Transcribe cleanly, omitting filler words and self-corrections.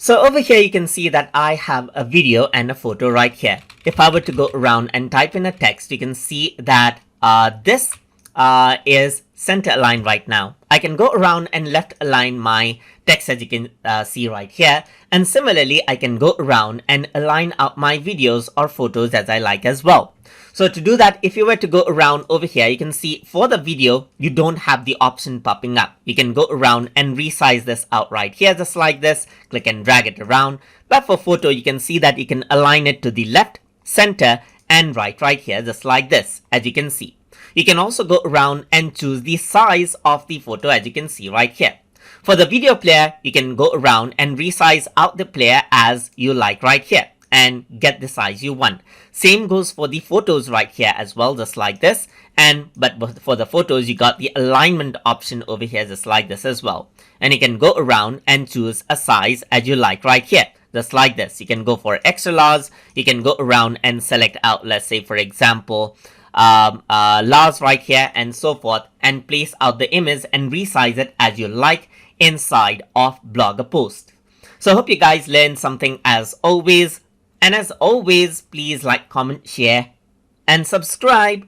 So over here you can see that I have a video and a photo right here. If I were to go around and type in a text, you can see that this is center aligned right now. I can go around and left align my text, as you can see right here. And similarly, I can go around and align out my videos or photos as I like as well. So to do that, if you were to go around over here, you can see for the video, you don't have the option popping up. You can go around and resize this out right here, just like this, click and drag it around. But for photo, you can see that you can align it to the left, center, and right here, just like this, as you can see. You can also go around and choose the size of the photo, as you can see right here. For the video player, you can go around and resize out the player as you like right here and get the size you want. Same goes for the photos right here as well, just like this. But for the photos, you got the alignment option over here, just like this as well. And you can go around and choose a size as you like right here, just like this. You can go for extra large. You can go around and select out, let's say for example, large right here and so forth, and place out the image and resize it as you like inside of Blogger post. So I hope you guys learned something as always. And as always, please like, comment, share, and subscribe.